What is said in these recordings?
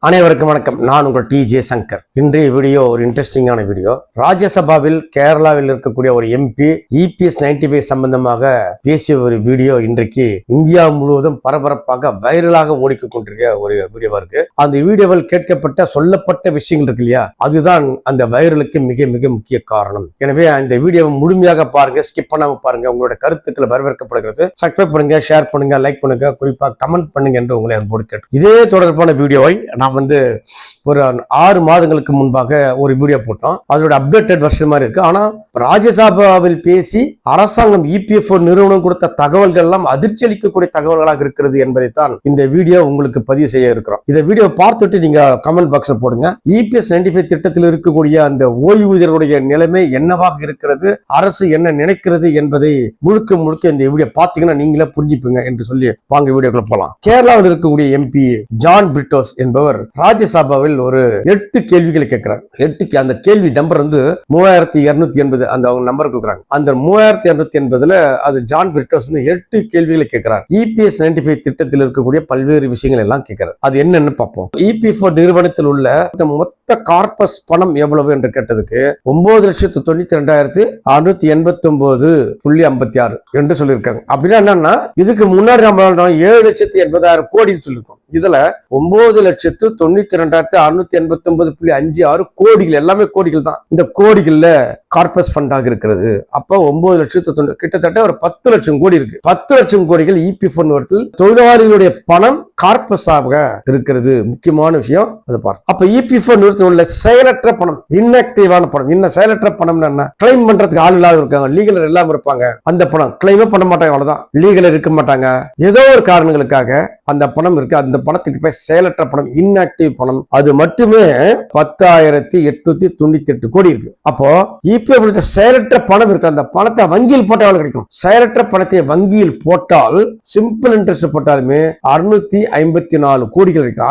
அனைவருக்கும் வணக்கம். நான் உங்கள் டிஜே சங்கர். இன்றைய வீடியோ ஒரு இன்ட்ரெஸ்டிங்கான வீடியோ. ராஜ்யசபாவில் கேரளாவில் இருக்கக்கூடிய ஒரு எம்பி இபிஎஸ் 95 சம்பந்தமாக பேசிய ஒரு வீடியோ இன்றைக்கு இந்தியா முழுவதும் பரபரப்பாக வைரலாக ஓடிக்கொண்டிருக்க ஒரு வீடியோவா இருக்கு. அந்த வீடியோவில் கேட்கப்பட்ட சொல்லப்பட்ட விஷயங்கள் இருக்கு இல்லையா, அதுதான் அந்த வைரலுக்கு மிக மிக முக்கிய காரணம். எனவே அந்த வீடியோவை முழுமையாக பாருங்க, ஸ்கிப் பண்ணாம பாருங்க. உங்களோட கருத்துக்களை வரவேற்கப்படுகிறது. சப்ஸ்கிரைப் பண்ணுங்க, ஷேர் பண்ணுங்க, லைக் பண்ணுங்க, குறிப்பா கமெண்ட் பண்ணுங்க என்று உங்களை அன்போடு கேட்டு இதே தொடர்பான வீடியோவை நான் ஒரு 6 மாதங்களுக்கு முன்பாக ஒரு வீடியோ போட்டோம். அதோட அப்டேட்டட் வெர்ஷன் மாதிரி இருக்கு. ஆனா ராஜ்யசபாவில் பேசி அரசாங்கம் இபிஎஃப்ஓ நிறுவனம் கொடுத்த தகவல்கள் எல்லாம் அதிர்ச்சி அளிக்கக்கூடிய தகவல்களாக இருக்கிறது என்பதைத்தான் இந்த வீடியோ உங்களுக்கு பதிவு செய்ய இருக்கிறோம். இந்த வீடியோ பார்த்துட்டு நீங்க கமெண்ட் பாக்ஸ்ல போடுங்க. இபிஎஸ் 95 திட்டத்தில் இருக்கக்கூடிய அந்த ஓய்வூதியர்களுடைய நிலைமை என்னவாக இருக்கிறது, அரசு என்ன நினைக்கிறது என்பதை முழுக்க முழுக்க இந்த வீடியோ பார்த்தீங்கன்னா நீங்களே புரிஞ்சுப்பீங்க என்று சொல்லி வாங்க வீடியோக்குள்ள போலாம். கேரளாவில் இருக்கக்கூடிய எம்பி ஜான் பிரிட்டோஸ் என்பவர் ராஜ்யசபாவில் ஒரு 8 கேள்விகளை கேட்கிறார். அந்த கேள்வி நம்பர் 3280 அந்த அவங்க நம்பர் கொடுக்குறாங்க. அந்த 3280 அது ஜான் பிரிட்டோஸ் 8 கேள்விகளை கேட்கிறார். இபிஎஸ் 95 திட்டத்தில் இருக்கக்கூடிய பல்வேறு விஷயங்கள் எல்லாம் கேட்கிறார். அது என்னன்னு பார்ப்போம். இபிஎஃப்ஓ நிறுவனத்தில் உள்ள மொத்த கார்பஸ் பணம் எவ்வளவு என்று கேட்டதுக்கு 9,92,689.56 என்று சொல்லியிருக்காங்க. அப்படின்னா என்னன்னா, இதுக்கு முன்னாடி நம்ம 7,80,000 கோடி சொல்லிருக்கோம். இதுல 9,92,689.56 கோடிகள், எல்லாமே கோடிகள் தான். இந்த கோடிகள்ல கார்பஸ் ஃபண்டாக இருக்கிறது. அப்ப 9,90,000 கிட்டத்தட்ட ஒரு 10 லட்சம் கோடி இருக்கு. 10 லட்சம் கோடிகள் இபிஎஃப்ஓ நிறுவனத்தில் தொழிலாளிகளுடைய பணம் கார்பஸாக இருக்கிறது. முக்கியமான விஷயம் அது பாருங்க. அப்ப இபிஎஃப்ஓ நிறுவனத்தில் உள்ள செயலற்ற பணம், இன்ஆக்டிவான பணம். இன்னும் செயலற்ற பணம் என்ன, கிளைம் பண்றதுக்கு ஆள் இல்லாத இருக்காங்க, லீகல் எல்லாம் இருப்பாங்க. அந்த பணம் கிளைமே பண்ண மாட்டாங்க, அவ்வளவுதான். லீகல் இருக்க மாட்டாங்க, ஏதோ ஒரு காரணங்களுக்காக அந்த பணம் இருக்கு. அந்த பணத்துக்கு பேர் செயலற்ற பணம், இன்ஆக்டிவ் பணம். அது மட்டுமே 10,898 கோடி இருக்கு. அப்போ இபிஎஃப்ஓ செயலற்ற பணம் இருக்கு. அந்த பணத்தை வங்கியில் போட்டால் கிடைக்கும். செயலற்ற பணத்தை வங்கியில் போட்டால் சிம்பிள் இன்ட்ரெஸ்ட் போட்டாலுமே 654 கோடிகள் கிடைக்கும்.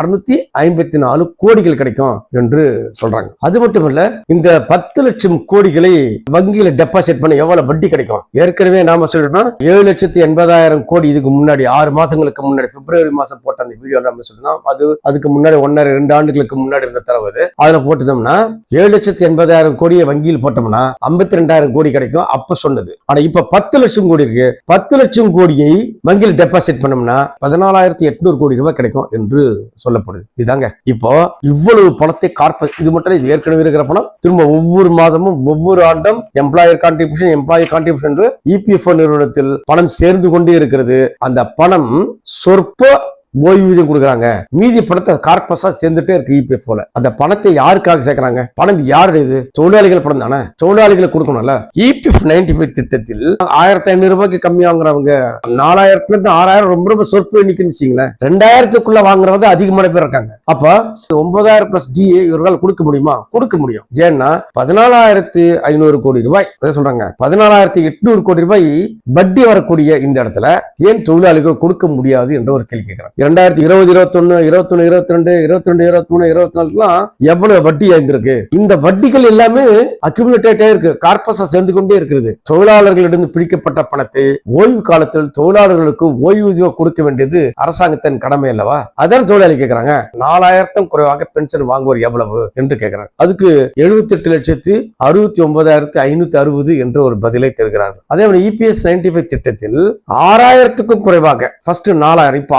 654 கோடிகள் கிடைக்கும் என்று சொல்றாங்க. அது மட்டுமல்ல, இந்த 10 லட்சம் கோடிகளை வங்கியில டெபாசிட் பண்ண எவ்வளவு வட்டி கிடைக்கும்? ஏற்கனவே நாம சொல்றோம் 7,80,000 கோடி. இதுக்கு முன்னாடி 6 மாசங்களுக்கு முன்னாடி பிப்ரவரி மாசம் போட்ட அந்த வீடியோ நம்ம சொல்லணும். அதுக்கு முன்னாடி 1.5-2 ஆண்டுகளுக்கு முன்னாடி இருந்த தரவு. அதுல போட்டோம்னா 7,80,000 கோடியை வங்கியில் போட்டோம்னா 52,000 கோடி கிடைக்கும் அப்ப சொன்னது. ஆனா இப்ப 10 லட்சம் கோடி இருக்கு. 10 லட்சம் கோடியை வங்கியில் டெபாசிட் பண்ணோம்னா 14,800 கோடி ரூபாய் கிடைக்கும் என்று சொல்லப்படுது. இதாங்க இப்போ இவ்வளவு பணத்தை கார்பஸ், இது மட்டும் இது ஏற்கனவே இருக்கிற பணம் திரும்ப ஒவ்வொரு மாதமும் ஒவ்வொரு ஆண்டும் எம்ப்ளாயர் கான்ட்ரிபியூஷன் என்று இபிஎஃப்ஓ நிறுவனத்தில் பணம் சேர்ந்து கொண்டே இருக்கிறது. அந்த பணம் சொற்ப ஓய்வூதியம் கொடுக்குறாங்க. மீதி பணத்தை கார்பஸா சேர்ந்துட்டே இருக்கு இபிஎஃப்ஓல. அந்த பணத்தை யாருக்காக சேர்க்கிறாங்க? பணம் யாருடையது? தொழிலாளிகள் பணம் தானே, தொழிலாளிகளை கொடுக்கணும்ல. இபிஎஃப் 95 திட்டத்தில் 1,500 ரூபாய்க்கு கம்மி வாங்குறவங்க 4,000 இருந்து 6,000 ரொம்ப ரொம்ப சொற்ப எண்ணிக்கைன்னு வச்சுங்களேன். 2,000க்குள்ள வாங்குறவங்க அதிகமான பேர் இருக்காங்க. அப்ப 9,000 பிளஸ் டிஏ இவர்களால் கொடுக்க முடியுமா? கொடுக்க முடியும். ஏன்னா 14,500 கோடி ரூபாய் சொல்றாங்க. 14,800 கோடி ரூபாய் வட்டி வரக்கூடிய இந்த இடத்துல ஏன் தொழிலாளிகள் கொடுக்க முடியாது என்ற ஒரு கேள்வி கேட்கிறாங்க. 2020, 21, 22, 23, 24 எவ்வளவு வட்டி ஆயிருந்திருக்கு. இந்த வட்டிகள் எல்லாமே அக்யூமுலேட்டட் இருக்கு, கார்பஸா சேர்ந்து கொண்டே இருக்கிறது. தொழிலாளர்களிடம் பிடிக்கப்பட்ட பணத்தை ஓய்வு காலத்தில் தொழிலாளர்களுக்கு ஓய்வூதியம் கொடுக்க வேண்டியது அரசாங்கத்தின் கடமை அல்லவா? அதான் தொழிலாளி கேட்கிறாங்க. 4,000 குறைவாக பென்ஷன் வாங்குவோர் எவ்வளவு என்று கேட்கிறாங்க. அதுக்கு 78,69,560 என்ற ஒரு பதிலை தருகிறார்கள். அதே மாதிரி இபிஎஸ் 95 திட்டத்தில் 6,000க்கும் குறைவாக ஃபர்ஸ்ட் 4,000, இப்ப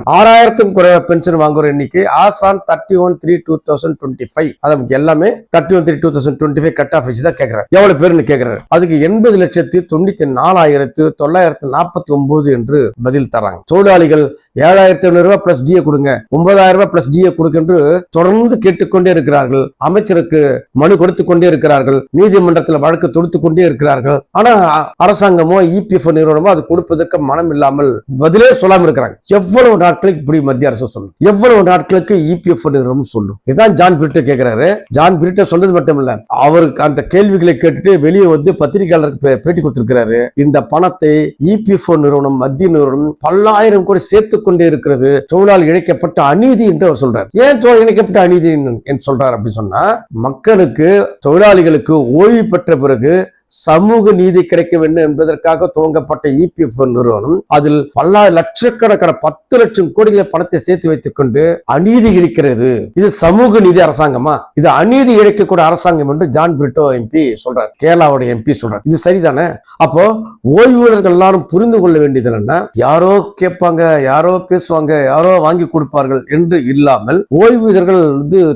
6,000க்கும் குறைவாக பென்ஷன் வாங்குற எண்ணிக்கை ஆசான் 31/3/2025. அது எல்லாமே 31/3/2025 கட் ஆஃப் வச்சு தான் கேட்கிறார். எவ்வளவு பேருன்னு கேட்கிறாரு. அதுக்கு 80,94,949 என்று பதில் தராங்க. தொழிலாளிகள் 7,500 ரூபாய் பிளஸ் டிஏ கொடுங்க, 9,000 ரூபாய் பிளஸ் டிஏ கொடுங்க என்று தொடர்ந்து கேட்டுக்கொண்டே இருக்கிறார்கள். அமைச்சருக்கு மனு கொடுத்து கொண்டே இருக்கிறார்கள். நீதிமன்றத்தில் வழக்கு தொடுத்து கொண்டே இருக்கிறார்கள். ஆனா அரசாங்கமோ இபிஎஃப்ஓ நிறுவனமோ அது கொடுப்பதற்கு மனம் இல்லாமல் பதிலே சொல்லாம இருக்கிறாங்க. எவ்வளவு நாட்களுக்கு இப்படி மத்திய அரசு சொல்லும், எவ்வளவு நாட்களுக்கு இபிஎஃப்ஓ நிறுவனம் சொல்லும்? இதான் ஜான் பிரிட்டோ கேட்கிறாரு. ஜான் பிரிட்டோ சொல்றது மட்டும் இல்ல, அவருக்கு அந்த கேள்விகளை கேட்டுட்டு வெளியே வந்து பத்திரிகையாளருக்கு பேட்டி கொடுத்திருக்கிறாரு. இந்த பணத்தை இபிஎஃப்ஓ நிறுவனம், மத்திய நிறுவனம் பல்லாயிரம் கோடி சேர்த்துக் கொண்டே இருக்கிறது. தொழிலாளி இணைக்கப்பட்ட அநீதி என்று அவர் சொல்றாரு. ஏன் இணைக்கப்பட்ட அநீதி என்று சொல்றாரு அப்படின்னு சொன்னா, மக்களுக்கு தொழிலாளிகளுக்கு ஓய்வு பெற்ற பிறகு சமூக நீதி கிடைக்க வேண்டும் என்பதற்காக துவங்கப்பட்ட இபிஎஃப் நிறுவனம் அதில் லட்சக்கணக்கான 10 லட்சம் கோடிகளை பணத்தை சேர்த்து வைத்துக் கொண்டு அநீதி இழைக்கிறது. இது சமூக நீதி அரசாங்கமா? இது அநீதி இழைக்கக்கூடிய அரசாங்கம் என்று ஜான் பிரிட்டோ எம்பி சொல்றார், கேரளாவுடைய எம்பி சொல்றார். இது சரிதானே? அப்போ ஓய்வூதியர்கள் எல்லாரும் புரிந்து கொள்ள வேண்டியது என்னன்னா, யாரோ கேட்பாங்க, யாரோ பேசுவாங்க, யாரோ வாங்கி கொடுப்பார்கள் என்று இல்லாமல் ஓய்வூதியர்கள்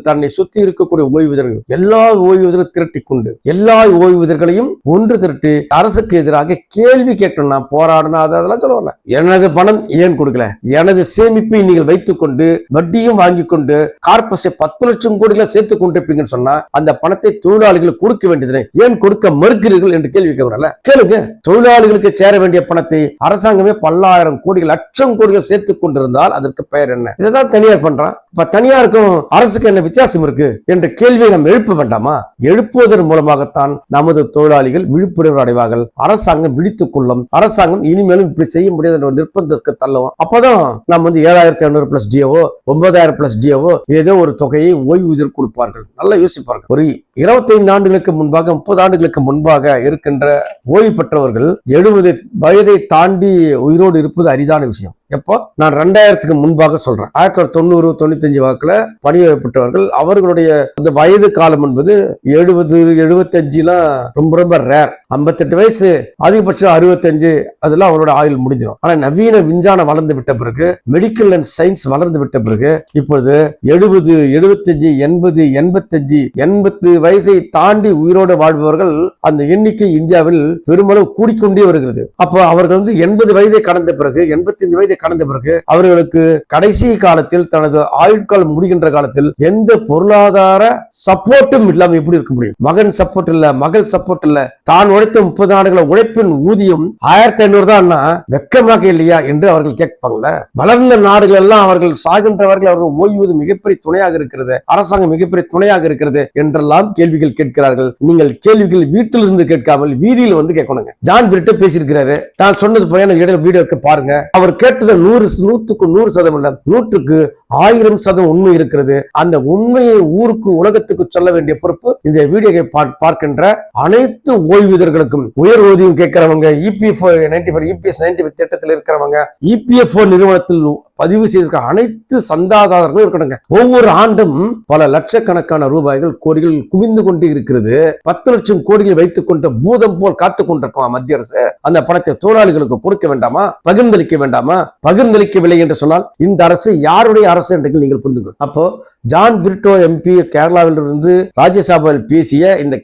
தன்னை சுத்தி இருக்கக்கூடிய ஓய்வூதியர்கள் எல்லா ஓய்வூதியர்களும் திரட்டி கொண்டு எல்லா ஓய்வூதியர்களையும் ஒன்று திரட்டி அரசுக்கு எதிராக கேள்வி கேட்கணும். நான் போராடணும் அதெல்லாம் சொல்லுவாங்க. எனது பணம் ஏன் கொடுக்கல, எனது சேமிப்பை நீங்கள் வைத்துக் கொண்டு வட்டியும் வாங்கி கொண்டு கார்பஸை 10 லட்சம் கோடிகளை சேர்த்து கொண்டிருப்பீங்கன்னு சொன்னா அந்த பணத்தை தொழிலாளிகளுக்கு கொடுக்க வேண்டியது ஏன் கொடுக்க மறுக்கிறீர்கள் என்று கேள்வி கேட்கல. கேளுங்க, தொழிலாளிகளுக்கு சேர வேண்டிய பணத்தை அரசாங்கமே 10,000 கோடிகள் லட்சம் கோடிகள் சேர்த்துக் கொண்டிருந்தால் அதற்கு பெயர் என்ன? இதைதான் தனியார் பண்றான். இப்ப தனியாருக்கும் அரசுக்கு என்ன வித்தியாசம் இருக்கு என்ற கேள்வியை நம்ம எழுப்ப வேண்டாமா? எழுப்புவதன் மூலமாகத்தான் நமது தொழிலாளிகள் விழிப்புணர்வு அடைவார்கள். அரசாங்கம் விழித்துக் கொள்ளும். அரசாங்கம் இனிமேலும் இப்படி செய்ய முடியாத ஒரு நிர்பந்தத்திற்கு தள்ளுவோம். அப்பதான் நம்ம 7,500 பிளஸ் டிஓ 9,000 பிளஸ் டிஓ ஏதோ ஒரு தொகையை ஓய்வூதியர் கொடுப்பார்கள். நல்லா யோசிப்பார்கள். ஒரு 25 ஆண்டுகளுக்கு முன்பாக 30 ஆண்டுகளுக்கு முன்பாக இருக்கின்ற ஓய்வு பெற்றவர்கள் 70 வயதை தாண்டி உயிரோடு இருப்பது அரிதான விஷயம். எப்போ? நான் 2000க்கு முன்பாக சொல்றேன். 1990, 95 வாக்குல பணியப்பட்டவர்கள் அவர்களுடைய அந்த வயது காலம் என்பது 70, 75 ரொம்ப ரொம்ப ரேர். 58 வயசு, அதிகபட்சம் 65, அதெல்லாம் அவரோட ஆயுள் முடிஞ்சிடும். ஆனா நவீன விஞ்ஞானம் வளர்ந்து விட்ட பிறகு, மெடிக்கல் அண்ட் சயின்ஸ் வளர்ந்து விட்ட பிறகு இப்பொழுது 70, 75, 80, 85, 80 வயசை தாண்டி உயிரோடு வாழ்பவர்கள் அந்த எண்ணிக்கை இந்தியாவில் பெருமளவு கூடிக்கொண்டே வருகிறது. அப்போ அவர்கள் 80 வயதை கடந்த பிறகு, 85 வயதை கடந்த பிறகு அவர்களுக்கு கடைசி காலத்தில் தனது ஆயுட்காலம் முடிகின்ற காலத்தில் எந்த பொருளாதார சப்போர்ட்டும் இல்லாம எப்படி இருக்க முடியும்? மகன் சப்போர்ட் இல்ல, மகள் சப்போர்ட் இல்ல, தான் உழைத்த 30 ஆண்டுகள உழைப்பின் ஊதியம் 1,500 தான், வெக்கமாக இல்லையா என்று அவர்கள் கேட்பாங்கல்ல. வளர்ந்த நாடுகள் எல்லாம் அவர்கள் சாகின்றவர்கள் அவர்கள் ஓய்வூதியம் மிகப்பெரிய துணையாக இருக்கிறது, அரசாங்கம் மிகப்பெரிய துணையாக இருக்கிறது என்றெல்லாம் கேள்விகள் கேட்கிறார்கள். நீங்கள் கேள்விகள் வீட்டில் இருந்து கேட்காமல் வீதியில் வந்து கேட்கணுங்க. ஜான் பிரிட்டோ பேசியிருக்கிறாரு. நான் சொன்னது போய் வீடியோ பாருங்க. அவர் கேட்டது 100க்கு 100% இல்ல, 100க்கு 1000% உண்மை இருக்கிறது. அந்த உண்மையை ஊருக்கு உலகத்துக்கு சொல்ல வேண்டிய பொறுப்பு இந்த வீடியோவை பார்க்கின்ற அனைத்து ஓய்வூதியர்களுக்கும், உயர் ஊதியம் கேட்கிறவங்க, இபிஎஃப் 95, இபிஎஸ் 95 திட்டத்தில் இருக்கிறவங்க, இபிஎஃப் நிறுவனத்தில் பதிவு செய்திருக்க அனைத்து சந்தாதாரர்களும் இருக்கணுங்க. ஒவ்வொரு ஆண்டும் பல லட்சக்கணக்கான ரூபாய்கள், கோடிகள் குவிந்து கொண்டு இருக்கிறது. 10 லட்சம் கோடிகள் வைத்துக் கொண்டு பூதம் போல் காத்துக் கொண்டிருக்கோம் மத்திய அரசு. அந்த பணத்தை தொழிலாளிகளுக்கு கொடுக்க வேண்டாமா? பகிர்ந்தளிக்க வேண்டாமா? பகிர்ந்தளிக்கவில்லை என்று சொன்னால் இந்த அரசு யாருடைய அரசு என்று நீங்கள் புரிந்து. அப்போ ஜான் பிரிட்டோ எம்பி கேரளாவில் இருந்து ராஜ்யசபாவில் பேசிய இந்த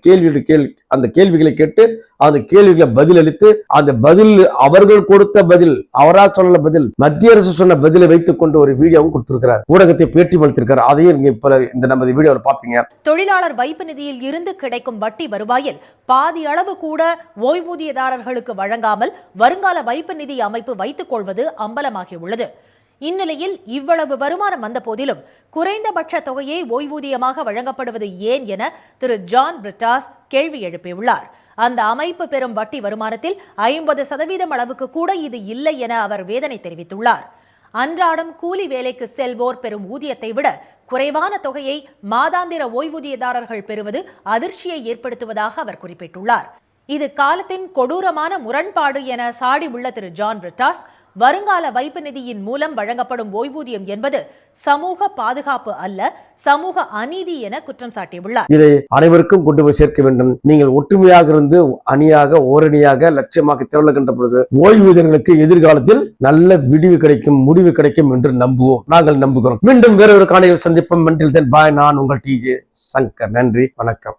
அந்த கேள்விகளை கேட்டு அந்த கேள்விகளை பதில் அளித்து, அந்த பதில் அவர்கள் கொடுத்த பதில், அவரா சொன்ன பதில், மத்திய அரசு சொன்ன பதிலை வைத்துக் கொண்டு ஒரு வீடியோவும் கொடுத்திருக்கிறார், ஊடகத்தை பேட்டி அளித்திருக்கிறார். அதையும் இந்த நம்ம வீடியோவில் பார்ப்பீங்க. தொழிலாளர் வைப்பு நிதியில் இருந்து கிடைக்கும் வட்டி வருவாயில் பாதி அளவு கூட ஓய்வூதியதாரர்களுக்கு வழங்காமல் வருங்கால வைப்பு நிதி அமைப்பு வைத்துக் கொள்வது அம்பலமாகியுள்ளது. இந்நிலையில் இவ்வளவு வருமானம் வந்த போதிலும் குறைந்தபட்ச தொகையை ஓய்வூதியமாக வழங்கப்படுவது ஏன் என திரு ஜான் பிரிட்டாஸ் கேள்வி எழுப்பியுள்ளார். அந்த அமைப்பு பெறும் வட்டி வருமானத்தில் 50% அளவுக்கு கூட இது இல்லை என அவர் வேதனை தெரிவித்துள்ளார். அன்றாடம் கூலி வேலைக்கு செல்வோர் பெறும் ஊதியத்தை விட குறைவான தொகையை மாதாந்திர ஓய்வூதியதாரர்கள் பெறுவது அதிர்ச்சியை ஏற்படுத்துவதாக அவர் குறிப்பிட்டுள்ளார். இது காலத்தின் கொடூரமான முரண்பாடு என சாடி உள்ள திரு ஜான் பிரிட்டாஸ், வருங்கால வைப்பு நிதியின் மூலம் வழங்கப்படும் ஓய்வூதியம் என்பது சமூக பாதுகாப்பு அல்ல, சமூக அநீதி என குற்றம் சாட்டியுள்ளார். இதை அனைவருக்கும் கொண்டு போய் சேர்க்க வேண்டும். நீங்கள் ஒற்றுமையாக இருந்து அணியாக ஓரணியாக லட்சியமாக திரளுகின்ற பொழுது ஓய்வூதியர்களுக்கு எதிர்காலத்தில் நல்ல விடிவு கிடைக்கும், முடிவு கிடைக்கும் என்று நம்புவோம். நாங்கள் நம்புகிறோம். மீண்டும் வேறொரு காணொளியில் சந்திப்போம். நான் உங்கள் TJ சங்கர். நன்றி, வணக்கம்.